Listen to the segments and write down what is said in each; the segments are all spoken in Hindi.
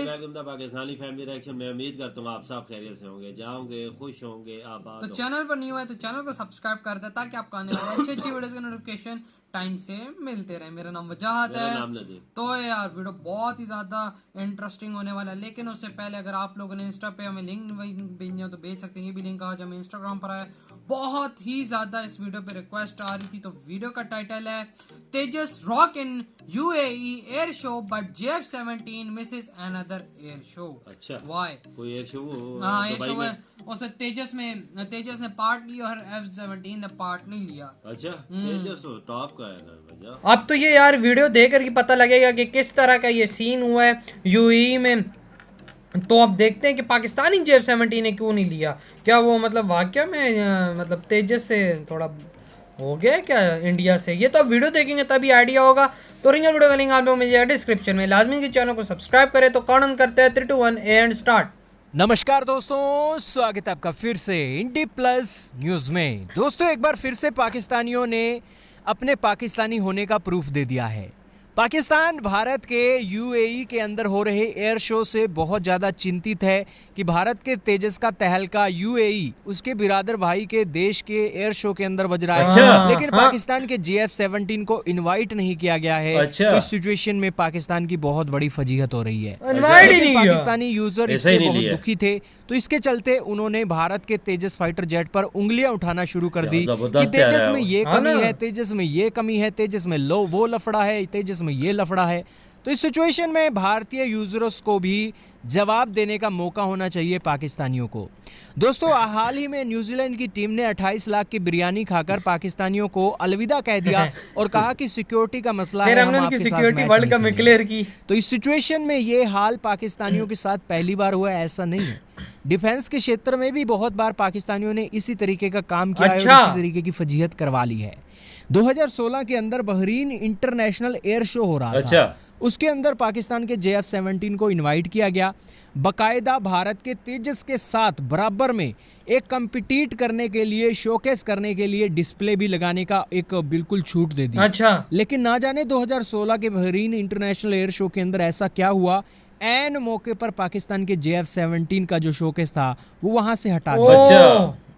गाइस, पाकिस्तानी फैमिली रिएक्शन में उम्मीद करता हूँ आप सब खैरियत से होंगे, जाओगे खुश होंगे, आबाद। तो चैनल पर न्यू है तो चैनल को सब्सक्राइब कर दे ताकि आपको आने वाले अच्छी अच्छी वीडियोस के नोटिफिकेशन टाइम से मिलते रहे। मेरा नाम वजाहत है। तो यार वीडियो बहुत ही ज्यादा इंटरेस्टिंग होने वाला है, लेकिन उससे पहले अगर आप लोगों ने इंस्टा पे हमें लिंक भेजनी हो तो भेज सकते हैं। ये भी लिंक आज हमें इंस्टाग्राम पर है। बहुत ही ज्यादा इस वीडियो पे रिक्वेस्ट आ रही थी, तो वीडियो का टाइटल है Tejas rock in UAE air show but JF-17 misses another air show. अच्छा, वाई कोई एयर शो? हाँ, एयर शो है। उसने तेजस ने पार्ट लिया और F-17 ने पार्ट नहीं लिया। अच्छा, तेजस तो टॉप का है ना भैया। अब तो ये यार वीडियो देखकर ही पता लगेगा कि किस तरह का ये सीन हुआ है यूएई में। तो अब देखते हैं कि पाकिस्तानी JF-17 ने क्यों नहीं लिया। क्या वो मतलब वाकया में मतलब तेजस से थोड़ा हो गया क्या इंडिया से? ये तो अब वीडियो देखेंगे तभी आइडिया होगा। तो ओरिजिनल वीडियो का लिंक आप लोग मिल डिस्क्रिप्शन में। लाजमी के चैनल को सब्सक्राइब करें। तो काउंट करते हैं 3, 2, 1 एंड स्टार्ट। नमस्कार दोस्तों, स्वागत है आपका फिर से इंडी प्लस न्यूज में। दोस्तों एक बार फिर से पाकिस्तानियों ने अपने पाकिस्तानी होने का प्रूफ दे दिया है। पाकिस्तान भारत के यूएई के अंदर हो रहे एयर शो से बहुत ज़्यादा चिंतित है कि भारत के तेजस का तहलका यूएई उसके बिरादर भाई के देश के एयर शो के अंदर बज रहा है। अच्छा, लेकिन पाकिस्तान के JF-17 को इनवाइट नहीं किया गया है। अच्छा। तो इस सिचुएशन में पाकिस्तान की बहुत बड़ी फजीहत हो रही है। नहीं पाकिस्तानी यूजर इससे बहुत लिया। दुखी थे, तो इसके चलते उन्होंने भारत के तेजस फाइटर जेट पर उंगलियां उठाना शुरू कर दी कि तेजस में ये कमी है, तेजस में ये कमी है, तेजस में लो वो लफड़ा है, तेजस में ये लफड़ा है। तो इस सिचुएशन में भारतीय यूजर्स को भी जवाब देने का मौका होना चाहिए पाकिस्तानियों को। दोस्तों हाल ही में न्यूजीलैंड की टीम ने 28 लाख की बिरयानी खाकर पाकिस्तानियों को अलविदा कह दिया और कहा कि सिक्योरिटी का मसला है, हम आपके साथ मैच वर्ल्ड कप में क्लियर की। तो इस सिचुएशन में ये हाल पाकिस्तानियों के साथ पहली बार हुआ है, ऐसा नहीं है। डिफेंस के क्षेत्र में भी बहुत बार पाकिस्तानियों ने इसी तरीके का काम किया है और इसी तरीके की फजीहत करवा ली है। 2016 के अंदर बहरीन इंटरनेशनल एयर शो हो रहा था। उसके अंदर पाकिस्तान के JF-17 को इनवाइट किया गया। बकायदा भारत के तेजस के साथ बराबर में एक कंपीट करने के लिए, शोकेस करने के लिए डिस्प्ले भी लगाने का एक बिल्कुल छूट दे दी। अच्छा, लेकिन ना जाने 2016 के बहरीन इंटरनेशनल एयर शो के अंदर ऐसा क्या हुआ, एन मौके पर पाकिस्तान के JF-17 का जो शोकेस था वो वहां से हटा दिया।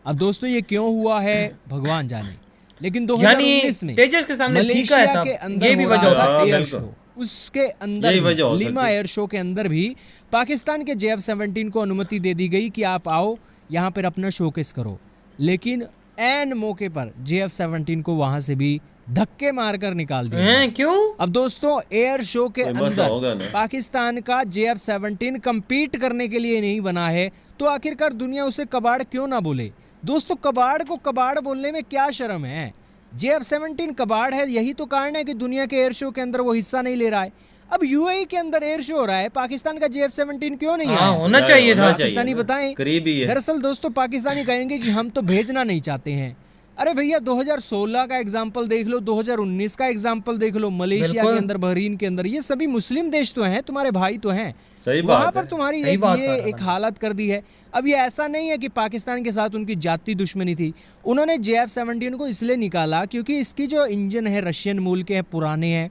अब दोस्तों ये क्यों हुआ है भगवान जाने, लेकिन 2019 में तेजस के सामने मलेशिया के अंदर ये भी वजह एयर शो, उसके अंदर लीमा एयर शो के अंदर भी पाकिस्तान के JF-17 को अनुमति दे दी गई कि आप आओ यहाँ पर अपना शोकेस करो। लेकिन एन मौके पर JF-17 को वहां से भी धक्के मारकर निकाल दिया। क्यों? अब दोस्तों एयर शो के अंदर पाकिस्तान का JF-17 कंपीट करने के लिए नहीं बना है, तो आखिरकार दुनिया उसे कबाड़ क्यों ना बोले। दोस्तों कबाड़ को कबाड़ बोलने में क्या शर्म है? JF-17 कबाड़ है, यही तो कारण है कि दुनिया के एयर शो के अंदर वो हिस्सा नहीं ले रहा है। अब यूएई के अंदर एयर शो हो रहा है, पाकिस्तान का JF-17 क्यों नहीं है? होना चाहिए था। पाकिस्तानी बताएं। दरअसल दोस्तों पाकिस्तानी कहेंगे कि हम तो भेजना नहीं चाहते हैं। अरे भैया 2016 का एग्जाम्पल देख लो, 2019 का एग्जाम्पल देख लो, मलेशिया के अंदर, बहरीन के अंदर, ये सभी मुस्लिम देश तो हैं, तुम्हारे भाई तो हैं, वहां पर तुम्हारी एक हालत कर दी है। अब ये ऐसा नहीं है कि पाकिस्तान के साथ उनकी जाती दुश्मनी थी। उन्होंने JF-17 को इसलिए निकाला क्योंकि इसकी जो इंजन है रशियन मूल के हैं, पुराने हैं,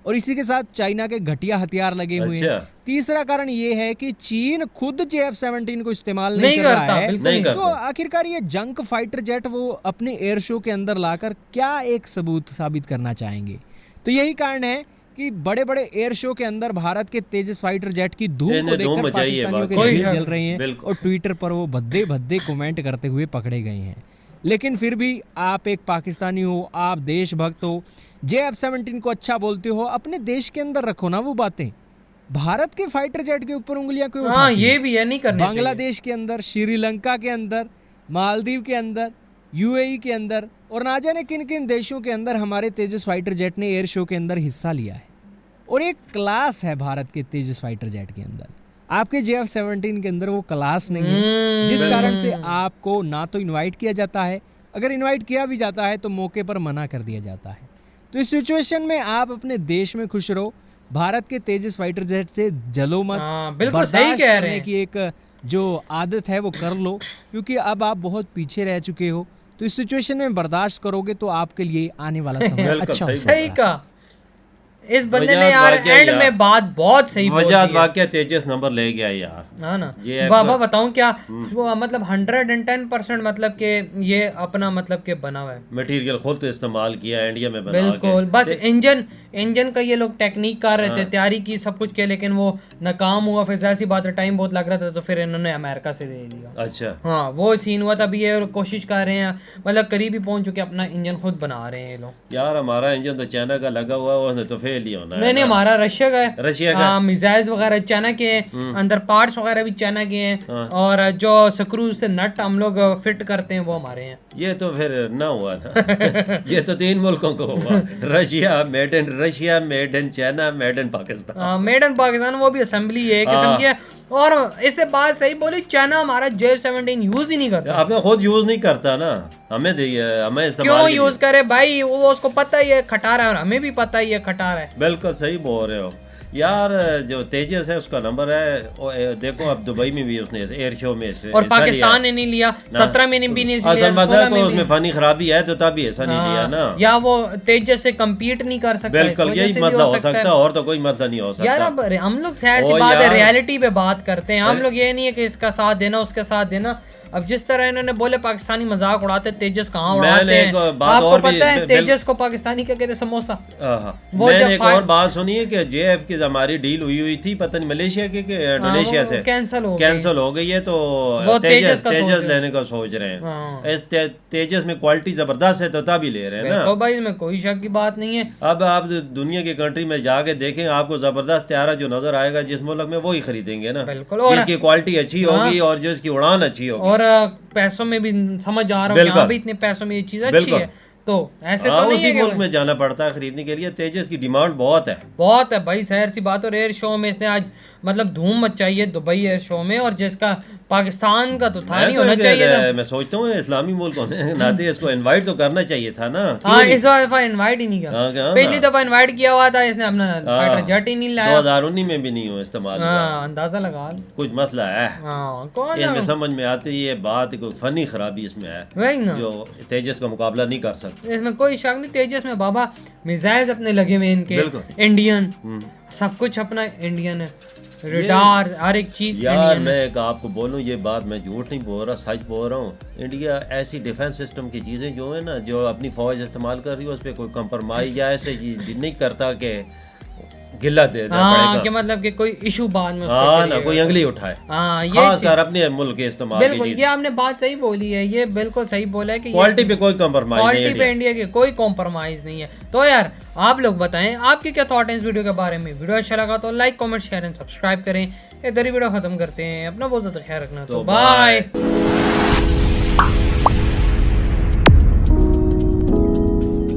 और इसी के साथ चाइना के घटिया हथियार लगे हुए हैं। तीसरा कारण ये है कि चीन खुद JF-17 को इस्तेमाल नहीं कर रहा है। तो आखिरकार ये जंक फाइटर जेट वो अपने एयर शो के अंदर लाकर क्या एक सबूत साबित करना चाहेंगे। तो यही कारण है कि बड़े बड़े एयर शो के अंदर भारत के तेजस फाइटर जेट की धूम को देखकर पाकिस्तानियों के दिल जल रहे हैं और ट्विटर पर वो भद्दे भद्दे कमेंट करते हुए पकड़े गए हैं। लेकिन फिर भी आप एक पाकिस्तानी हो, आप देशभक्त हो, JF-17 को अच्छा बोलते हो, अपने देश के अंदर रखो ना वो बातें। भारत के फाइटर जेट के ऊपर उंगलियां क्यों उठाती? ये भी है, नहीं करनी चाहिए। बांग्लादेश के अंदर, श्रीलंका के अंदर, मालदीव के अंदर, यूएई के अंदर और ना जाने किन किन देशों के अंदर हमारे तेजस फाइटर जेट ने एयर शो के अंदर हिस्सा लिया है। और एक क्लास है भारत के तेजस फाइटर जेट के अंदर, आपके JF-17 के अंदर वो क्लास नहीं है, जिस कारण से आपको ना तो इनवाइट किया जाता है, अगर इनवाइट किया भी जाता है तो मौके पर मना कर दिया जाता है। तो इस सिचुएशन में आप अपने देश में खुश रहो, भारत के तेजस फाइटर जेट से जलो मत। बिल्कुल सही कह रहे हैं कि एक जो आदत है वो कर लो, क्योंकि अब आप बहुत पीछे रह चुके हो। तो इस सिचुएशन में बर्दाश्त करोगे तो आपके लिए आने वाला समय अच्छा हो। सही कहा। इस बंदे ने यार एंड में बात बहुत सही बोली है। वाकया तेजस नंबर ले गया यार, हाँ ना बाबा बताऊं क्या मतलब 110% मतलब के ये अपना मतलब के बना हुआ है मटेरियल खुद तो इस्तेमाल किया इंडिया में बना बिल्कुल, बस इंजन का ये लोग टेक्निक कर रहे थे, तैयारी की सब कुछ किया, लेकिन वो नाकाम हुआ। फिर जैसी बात है टाइम बहुत लग रहा था तो फिर इन्होंने अमेरिका से ले लिया। अच्छा हाँ वो सीन हुआ था। अभी ये कोशिश कर रहे हैं मतलब करीब ही पहुंच चुके, अपना इंजन खुद बना रहे हैं ये लोग। यार हमारा इंजन तो चाइना का लगा हुआ है, उसने तो फेल ही होना है। नहीं हमारा रशिया का है। रशिया का मिसाइल्स वगैरह चाइना के हैं, अंदर पार्ट्स वगैरह भी चाइना के हैं, और जो स्क्रू से नट हम लोग फिट करते हैं वो हमारे हैं। ये तो फिर ना हुआ ना ये तो 3 मुल्कों को हुआ, Russia made in China, made in Pakistan. Made in Pakistan वो भी असेंबली है किस्म की है। और इससे बात सही बोली, चाइना हमारा JF-17 यूज ही नहीं करता। आपने खुद यूज नहीं करता ना, हमें क्यों यूज करे भाई, वो उसको पता ही है खटारा है और हमें भी पता ही है खटारा है। बिल्कुल सही बोल रहे हो यार। जो तेजस है उसका नंबर है, देखो अब दुबई में भी उसने एयर शो में से और पाकिस्तान ने नहीं लिया, 17 में भी नहीं लिया, तो उसमें फनी खराबी है तो तभी ऐसा नहीं लिया ना, या वो तेजस से कम्पीट नहीं कर सकता। बिल्कुल यही मसला हो सकता है और तो कोई मसला नहीं हो सकता यार। अब हम लोग शहर सी बात है, रियलिटी पे बात करते हैं हम लोग, ये नहीं है कि इसका साथ देना उसके साथ देना। अब जिस तरह इन्होंने बोले पाकिस्तानी मजाक उड़ाते, तेजस कहाँ उड़ाते हैं? आपको पता है तेजस को पाकिस्तानी क्या कहते हैं? समोसा। मैंने एक और बात सुनी है कि JF की हमारी डील हुई थी, पता नहीं मलेशिया के इंडोनेशिया से कैंसिल हो गई है, तो तेजस लेने का सोच रहे हैं। तेजस में क्वालिटी जबरदस्त है तो तभी ले रहे हैं ना भाई, इसमें कोई शक की बात नहीं है। अब आप दुनिया की कंट्री में जाके देखें, आपको जबरदस्त त्यारा जो नजर आएगा जिस मुल्क में, वही खरीदेंगे ना, जिसकी क्वालिटी अच्छी होगी और जिसकी उड़ान अच्छी होगी, और पैसों में भी समझ आ रहा है यहाँ भी इतने पैसों में ये चीज अच्छी है, तो ऐसे तो नहीं है कि मुल्क में जाना पड़ता है खरीदने के लिए। तेजस की डिमांड बहुत है भाई, शहर सी बात। और एयर शो में इसने आज मतलब धूम मचाई है दुबई एयर शो में, और जिसका पाकिस्तान का तो था नहीं होना चाहिए था। मैं सोचता हूँ इस्लामी मुल्क होने के नाते इसको इनवाइट तो करना चाहिए था ना। हाँ इस दफा इनवाइट ही नहीं किया, पिछली दफा इनवाइट किया हुआ था इसने, अपना फाइटर जेट ही नहीं लाया। 2019 में भी नहीं हो इस्तेमाल, अंदाजा लगा कुछ मसला है। कौन इसमें समझ में आती है बात, कोई फनी खराबी इसमें है वही ना, जो तेजस का मुकाबला नहीं कर सकते। इसमें कोई शक नहीं। तेजस में बाबा मिसाइल्स अपने लगे हुए इनके, इंडियन सब कुछ अपना इंडियन है, रडार हर एक चीज यार। मैं आपको बोलूं, ये बात मैं झूठ नहीं बोल रहा, सच बोल रहा हूँ। इंडिया ऐसी डिफेंस सिस्टम की चीजें जो है ना, जो अपनी फौज इस्तेमाल कर रही है, उस पर कोई कंप्रोमाइज या ऐसे नहीं करता कि गिला दे पड़ेगा, कि मतलब कि कोई इशू बाद में ना कोई अंगली उठाए, खासकर अपने मुल्क के इस्तेमाल। बिल्कुल ये आपने बात सही बोली है, ये बिल्कुल सही बोला है कि क्वालिटी पे कोई कंप्रोमाइज नहीं है, क्वालिटी पे इंडिया की कोई कॉम्प्रोमाइज नहीं है। तो यार आप लोग बताएं आपके क्या थॉट है इस वीडियो के बारे में। वीडियो अच्छा लगा तो like comment share and subscribe करें। इधर ही वीडियो खत्म करते हैं, अपना बहुत ज्यादा ख्याल रखना, तो बाय।